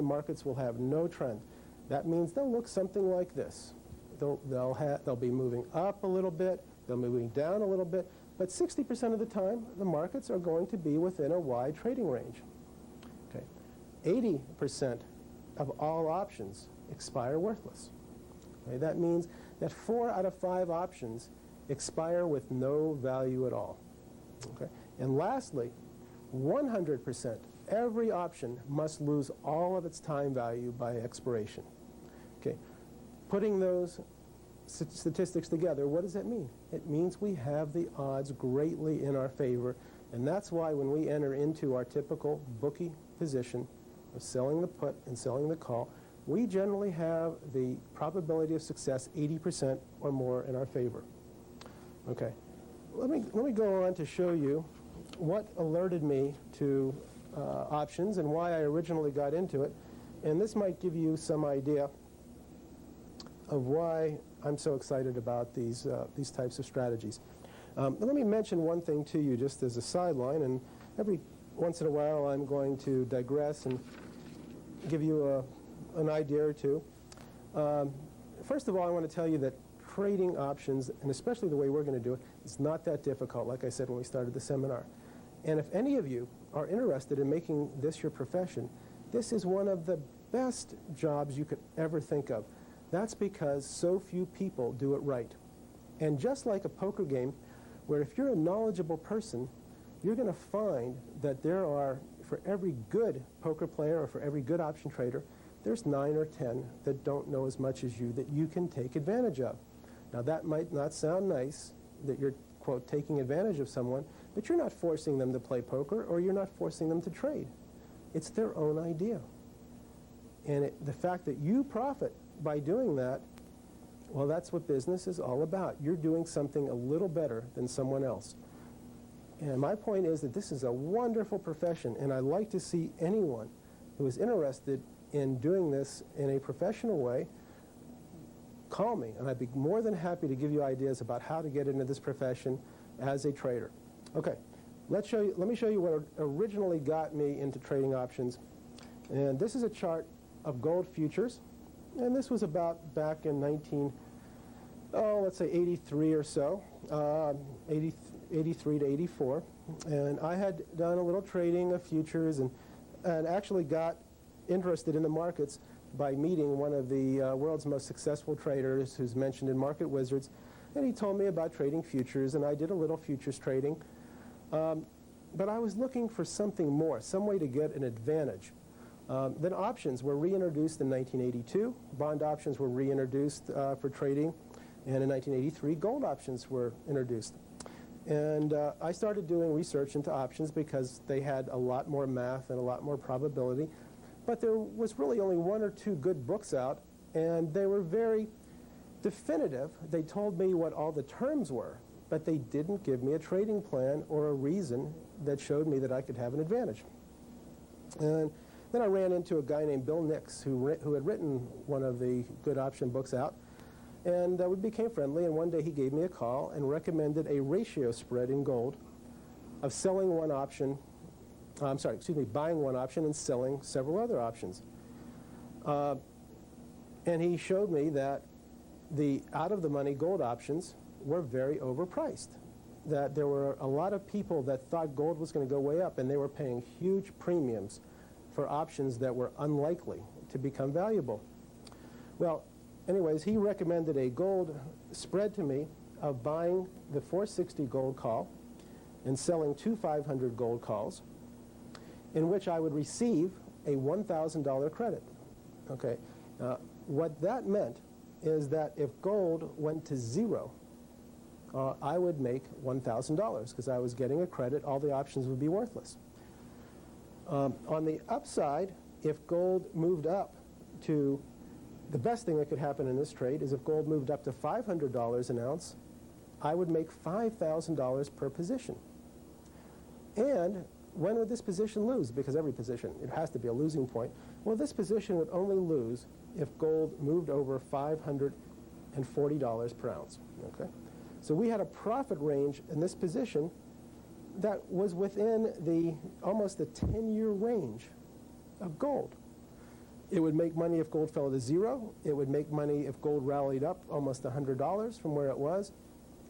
markets will have no trend. That means they'll look something like this. They'll be moving up a little bit, they'll be moving down a little bit, but 60% of the time, the markets are going to be within a wide trading range. Okay. 80% of all options expire worthless. Okay. That means that 4 out of 5 options expire with no value at all. Okay. And lastly, 100%, every option must lose all of its time value by expiration. Okay. Putting those statistics together, what does that mean? It means we have the odds greatly in our favor, and that's why when we enter into our typical bookie position of selling the put and selling the call, we generally have the probability of success 80% or more in our favor. Okay, let me go on to show you what alerted me to options and why I originally got into it, and this might give you some idea of why I'm so excited about these types of strategies. Let me mention one thing to you just as a sideline, and every once in a while I'm going to digress and give you an idea or two. First of all, I want to tell you that trading options, and especially the way we're going to do it, is not that difficult, like I said when we started the seminar. And if any of you are interested in making this your profession, this is one of the best jobs you could ever think of. That's because so few people do it right. And just like a poker game, where if you're a knowledgeable person, you're going to find that there are, for every good poker player or for every good option trader, there's 9 or 10 that don't know as much as you that you can take advantage of. Now that might not sound nice, that you're, quote, taking advantage of someone, but you're not forcing them to play poker or you're not forcing them to trade. It's their own idea. And the fact that you profit by doing that, well, that's what business is all about. You're doing something a little better than someone else. And my point is that this is a wonderful profession, and I like to see anyone who is interested in doing this in a professional way call me, and I'd be more than happy to give you ideas about how to get into this profession as a trader. Okay, let me show you what originally got me into trading options. And this is a chart of gold futures. And this was about back in let's say 83 or so, 83 to 84. And I had done a little trading of futures and actually got interested in the markets by meeting one of the world's most successful traders who's mentioned in Market Wizards. And he told me about trading futures, and I did a little futures trading. But I was looking for something more, some way to get an advantage. Then options were reintroduced in 1982. Bond options were reintroduced for trading. And in 1983, gold options were introduced. And I started doing research into options because they had a lot more math and a lot more probability. But there was really only 1 or 2 good books out, and they were very definitive. They told me what all the terms were, but they didn't give me a trading plan or a reason that showed me that I could have an advantage. And then I ran into a guy named Bill Nix who had written one of the good option books out, and we became friendly, and one day he gave me a call and recommended a ratio spread in gold of selling one option, buying one option and selling several other options. And he showed me that the out-of-the-money gold options were very overpriced, that there were a lot of people that thought gold was going to go way up, and they were paying huge premiums for options that were unlikely to become valuable. Well, anyways, he recommended a gold spread to me of buying the 460 gold call and selling 2 500 gold calls, in which I would receive a $1,000 credit. Okay, what that meant is that if gold went to 0, I would make $1,000 because I was getting a credit. All the options would be worthless. On the upside, if gold moved up to, the best thing that could happen in this trade is if gold moved up to $500 an ounce, I would make $5,000 per position. And when would this position lose? Because every position, it has to be a losing point. Well, this position would only lose if gold moved over $540 per ounce. Okay? So we had a profit range in this position that was within almost the 10-year range of gold. It would make money if gold fell to zero. It would make money if gold rallied up almost $100 from where it was.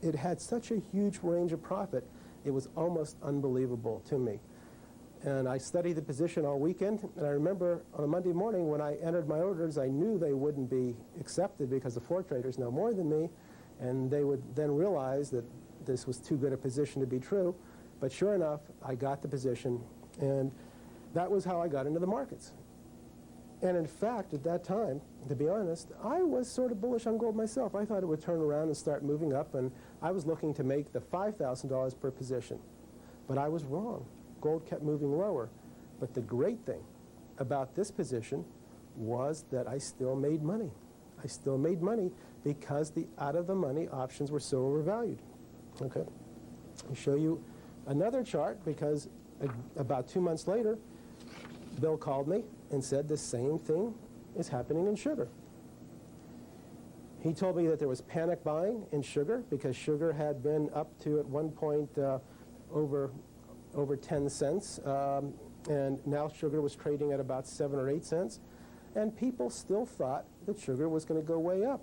It had such a huge range of profit, it was almost unbelievable to me. And I studied the position all weekend, and I remember on a Monday morning when I entered my orders, I knew they wouldn't be accepted because the floor traders know more than me, and they would then realize that this was too good a position to be true. But sure enough, I got the position, and that was how I got into the markets. And in fact, at that time, to be honest, I was sort of bullish on gold myself. I thought it would turn around and start moving up, and I was looking to make the $5,000 per position. But I was wrong. Gold kept moving lower. But the great thing about this position was that I still made money. I still made money because the out-of-the-money options were so overvalued. Okay, I'll show you another chart because about 2 months later, Bill called me and said the same thing is happening in sugar. He told me that there was panic buying in sugar because sugar had been up to at one point over 10 cents, and now sugar was trading at about 7 or 8 cents, and people still thought that sugar was going to go way up,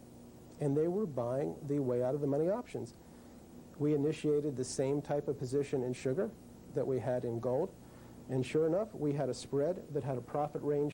and they were buying the way out of the money options. We initiated the same type of position in sugar that we had in gold, and sure enough, we had a spread that had a profit range